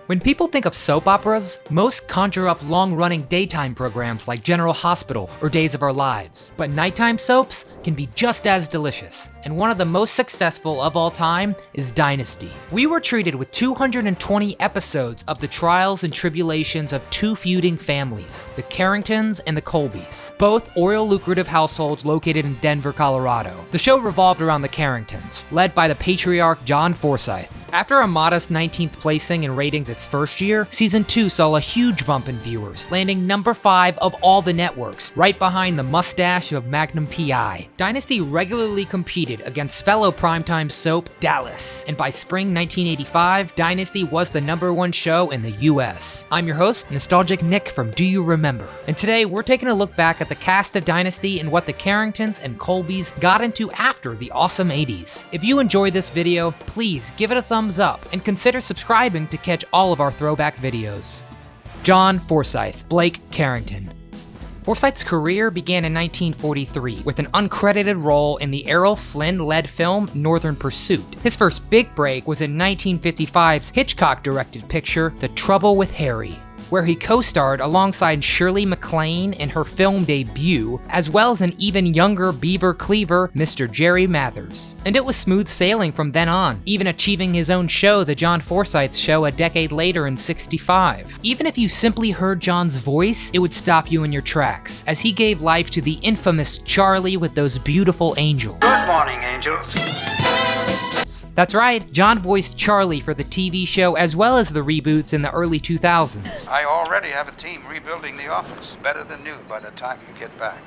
When people think of soap operas, most conjure up long-running daytime programs like General Hospital or Days of Our Lives. But nighttime soaps can be just as delicious, and one of the most successful of all time is Dynasty. We were treated with 220 episodes of the trials and tribulations of two feuding families, the Carringtons and the Colbys, both oil-lucrative households located in Denver, Colorado. The show revolved around the Carringtons, led by the patriarch John Forsythe. After a modest 19th placing in ratings its first year, Season 2 saw a huge bump in viewers, landing number 5 of all the networks, right behind the mustache of Magnum P.I. Dynasty regularly competed against fellow primetime soap Dallas, and by spring 1985, Dynasty was the #1 show in the US. I'm your host, Nostalgic Nick from Do You Remember? And today we're taking a look back at the cast of Dynasty and what the Carringtons and Colbys got into after the awesome 80s. If you enjoy this video, please give it a thumbs up and consider subscribing to catch all of our throwback videos. John Forsythe, Blake Carrington. Forsythe's career began in 1943 with an uncredited role in the Errol Flynn-led film Northern Pursuit. His first big break was in 1955's Hitchcock-directed picture The Trouble with Harry, where he co-starred alongside Shirley MacLaine in her film debut, as well as an even younger Beaver Cleaver, Mr. Jerry Mathers. And it was smooth sailing from then on, even achieving his own show, The John Forsythe Show, a decade later in '65. Even if you simply heard John's voice, it would stop you in your tracks, as he gave life to the infamous Charlie with those beautiful angels. Good morning, angels. That's right, John voiced Charlie for the TV show as well as the reboots in the early 2000s. I already have a team rebuilding the office. Better than new by the time you get back.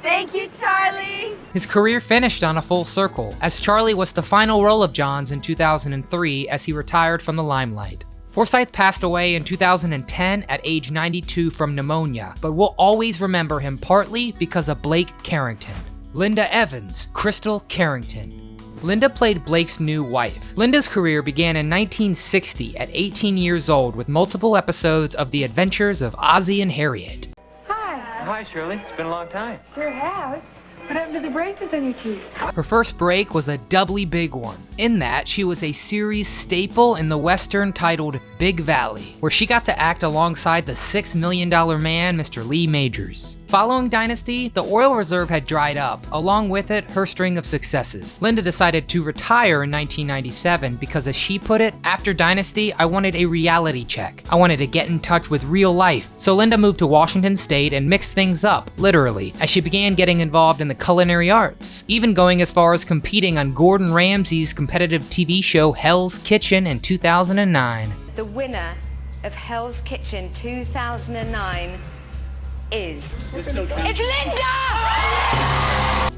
Thank you, Charlie! His career finished on a full circle, as Charlie was the final role of John's in 2003 as he retired from the limelight. Forsythe passed away in 2010 at age 92 from pneumonia, but we'll always remember him partly because of Blake Carrington. Linda Evans, Krystle Carrington. Linda played Blake's new wife. Linda's career began in 1960 at 18 years old with multiple episodes of The Adventures of Ozzie and Harriet. Hi. Hi, Shirley. It's been a long time. Sure has. What happened to the braces on your teeth? Her first break was a doubly big one, in that she was a series staple in the western titled Big Valley, where she got to act alongside the $6 million man, Mr. Lee Majors. Following Dynasty, the oil reserve had dried up, along with it, her string of successes. Linda decided to retire in 1997 because, as she put it, after Dynasty, I wanted a reality check. I wanted to get in touch with real life. So Linda moved to Washington State and mixed things up, literally, as she began getting involved in the culinary arts, even going as far as competing on Gordon Ramsay's competitive TV show Hell's Kitchen in 2009. The winner of Hell's Kitchen 2009 is... It's Linda!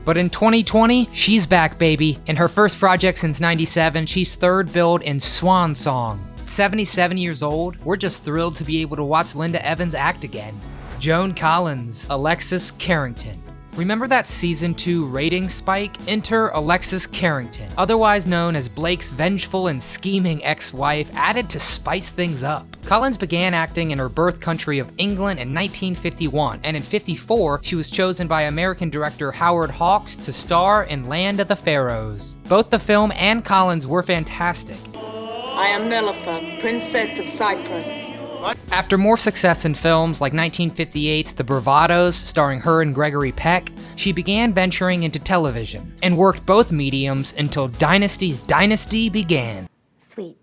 But in 2020, she's back, baby. In her first project since '97, she's third billed in Swan Song. 77 years old, we're just thrilled to be able to watch Linda Evans act again. Joan Collins, Alexis Carrington. Remember that Season 2 rating spike? Enter Alexis Carrington, otherwise known as Blake's vengeful and scheming ex-wife, added to spice things up. Collins began acting in her birth country of England in 1951, and in '54, she was chosen by American director Howard Hawks to star in Land of the Pharaohs. Both the film and Collins were fantastic. I am Nelifa, Princess of Cyprus. After more success in films like 1958's The Bravados, starring her and Gregory Peck, she began venturing into television and worked both mediums until Dynasty's dynasty began. Sweet.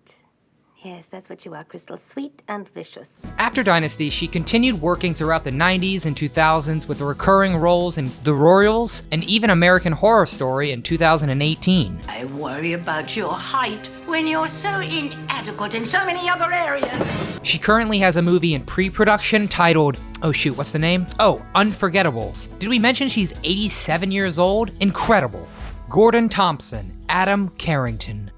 Yes, that's what you are, Krystle. Sweet and vicious. After Dynasty, she continued working throughout the 90s and 2000s with recurring roles in The Royals and even American Horror Story in 2018. I worry about your height when you're so inadequate in so many other areas. She currently has a movie in pre-production titled, oh shoot, what's the name? Oh, Unforgettables. Did we mention she's 87 years old? Incredible. Gordon Thomson, Adam Carrington.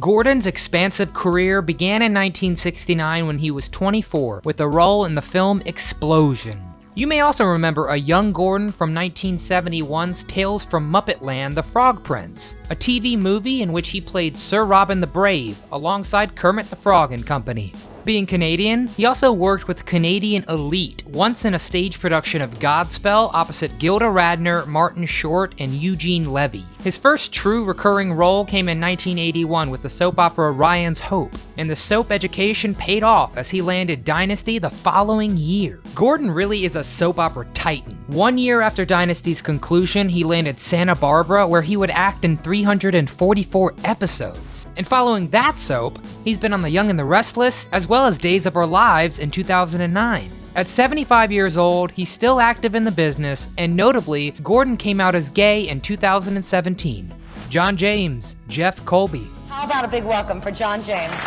Gordon's expansive career began in 1969 when he was 24 with a role in the film Explosion. You may also remember a young Gordon from 1971's Tales from Muppetland: The Frog Prince, a TV movie in which he played Sir Robin the Brave alongside Kermit the Frog and company. Being Canadian, he also worked with Canadian Elite, once in a stage production of Godspell opposite Gilda Radner, Martin Short, and Eugene Levy. His first true recurring role came in 1981 with the soap opera Ryan's Hope, and the soap education paid off as he landed Dynasty the following year. Gordon really is a soap opera titan. 1 year after Dynasty's conclusion, he landed Santa Barbara, where he would act in 344 episodes. And following that soap, he's been on The Young and the Restless, as well as Days of Our Lives in 2009. At 75 years old, he's still active in the business, and notably, Gordon came out as gay in 2017. John James, Jeff Colby. How about a big welcome for John James?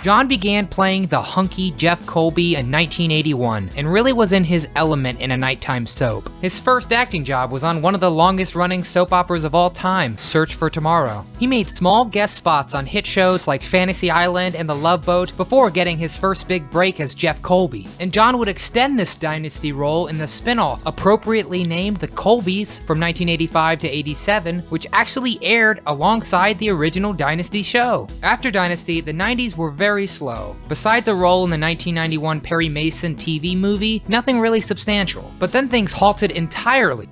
John began playing the hunky Jeff Colby in 1981 and really was in his element in a nighttime soap. His first acting job was on one of the longest running soap operas of all time, Search for Tomorrow. He made small guest spots on hit shows like Fantasy Island and The Love Boat before getting his first big break as Jeff Colby. And John would extend this Dynasty role in the spin-off, appropriately named The Colbys from 1985 to 87, which actually aired alongside the original Dynasty show. After Dynasty, the 90s were very slow. Besides a role in the 1991 Perry Mason TV movie, nothing really substantial. But then things halted entirely.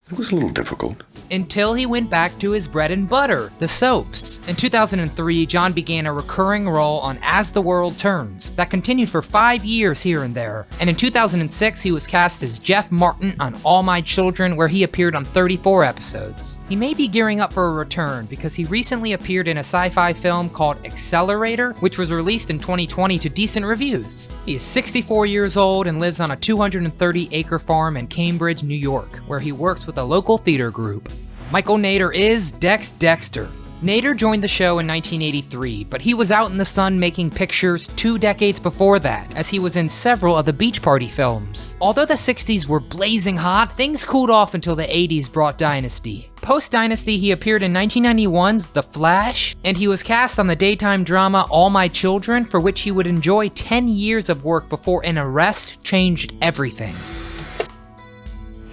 It was a little difficult. Until he went back to his bread and butter, the soaps. In 2003, John began a recurring role on As the World Turns that continued for 5 years here and there. And in 2006, he was cast as Jeff Martin on All My Children, where he appeared on 34 episodes. He may be gearing up for a return because he recently appeared in a sci-fi film called Accelerator, which was released in 2020 to decent reviews. He is 64 years old and lives on a 230-acre farm in Cambridge, New York, where he works with a local theater group. Michael Nader is Dexter. Nader joined the show in 1983, but he was out in the sun making pictures 2 decades before that, as he was in several of the Beach Party films. Although the 60s were blazing hot, things cooled off until the 80s brought Dynasty. Post-Dynasty, he appeared in 1991's The Flash, and he was cast on the daytime drama All My Children, for which he would enjoy 10 years of work before an arrest changed everything.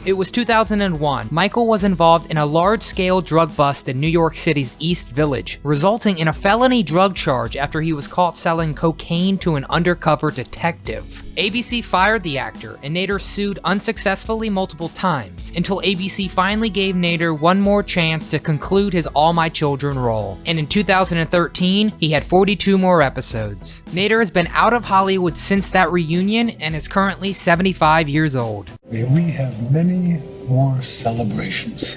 It was 2001. Michael was involved in a large-scale drug bust in New York City's East Village, resulting in a felony drug charge after he was caught selling cocaine to an undercover detective. ABC fired the actor, and Nader sued unsuccessfully multiple times, until ABC finally gave Nader one more chance to conclude his All My Children role. And in 2013, he had 42 more episodes. Nader has been out of Hollywood since that reunion and is currently 75 years old. May we have many more celebrations.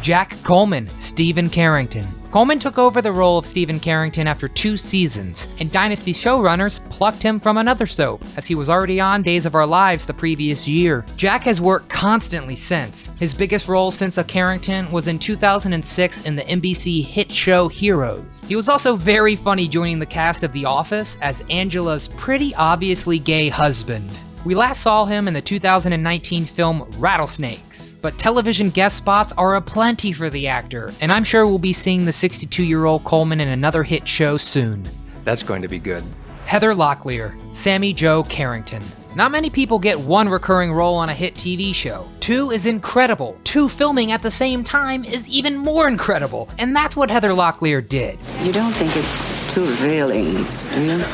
Jack Coleman, Stephen Carrington. Coleman took over the role of Stephen Carrington after 2 seasons, and Dynasty showrunners plucked him from another soap, as he was already on Days of Our Lives the previous year. Jack has worked constantly since. His biggest role since a Carrington was in 2006 in the NBC hit show Heroes. He was also very funny joining the cast of The Office as Angela's pretty obviously gay husband. We last saw him in the 2019 film Rattlesnakes, but television guest spots are aplenty for the actor, and I'm sure we'll be seeing the 62-year-old Coleman in another hit show soon. That's going to be good. Heather Locklear, Sammy Jo Carrington. Not many people get 1 recurring role on a hit TV show. 2 is incredible. 2 filming at the same time is even more incredible, and that's what Heather Locklear did. You don't think it's too revealing, do you?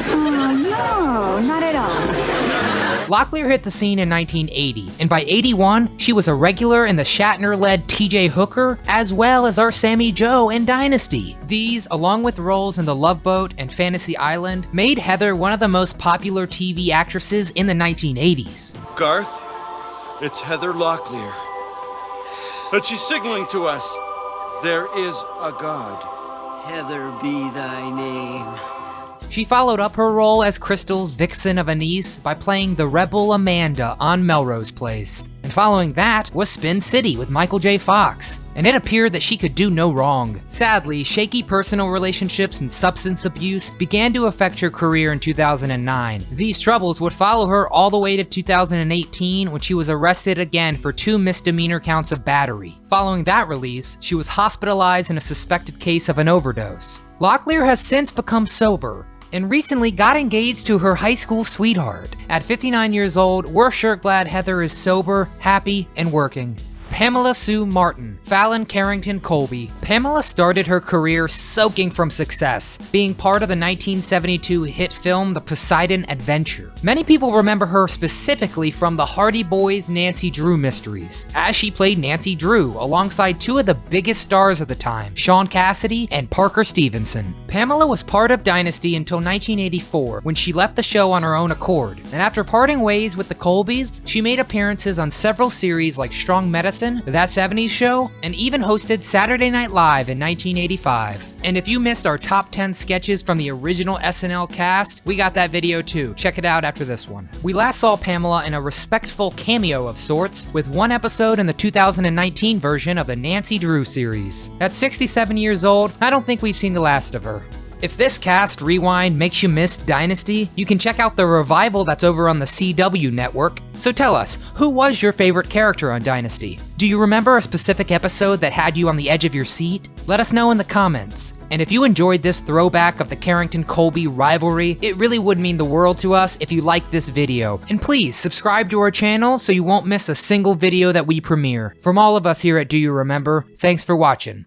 Oh, no, not at all. Locklear hit the scene in 1980, and by 81, she was a regular in the Shatner-led TJ Hooker, as well as our Sammy Jo in Dynasty. These, along with roles in The Love Boat and Fantasy Island, made Heather one of the most popular TV actresses in the 1980s. Garth, it's Heather Locklear. And she's signaling to us, there is a God. Heather be thy name. She followed up her role as Krystle's vixen of a niece by playing the rebel Amanda on Melrose Place. And following that was Spin City with Michael J. Fox, and it appeared that she could do no wrong. Sadly, shaky personal relationships and substance abuse began to affect her career in 2009. These troubles would follow her all the way to 2018, when she was arrested again for 2 misdemeanor counts of battery. Following that release, she was hospitalized in a suspected case of an overdose. Locklear has since become sober, and recently got engaged to her high school sweetheart. At 59 years old, we're sure glad Heather is sober, happy, and working. Pamela Sue Martin, Fallon Carrington Colby. Pamela started her career soaking from success, being part of the 1972 hit film The Poseidon Adventure. Many people remember her specifically from the Hardy Boys' Nancy Drew mysteries, as she played Nancy Drew alongside two of the biggest stars of the time, Sean Cassidy and Parker Stevenson. Pamela was part of Dynasty until 1984, when she left the show on her own accord, and after parting ways with the Colbys, she made appearances on several series like Strong Medicine, That 70s Show, and even hosted Saturday Night Live in 1985. And if you missed our top 10 sketches from the original SNL cast, we got that video too. Check it out after this one. We last saw Pamela in a respectful cameo of sorts, with one episode in the 2019 version of the Nancy Drew series. At 67 years old, I don't think we've seen the last of her. If this cast rewind makes you miss Dynasty, you can check out the revival that's over on the CW network. So tell us, who was your favorite character on Dynasty? Do you remember a specific episode that had you on the edge of your seat? Let us know in the comments. And if you enjoyed this throwback of the Carrington-Colby rivalry, it really would mean the world to us if you liked this video. And please subscribe to our channel so you won't miss a single video that we premiere. From all of us here at Do You Remember, thanks for watching.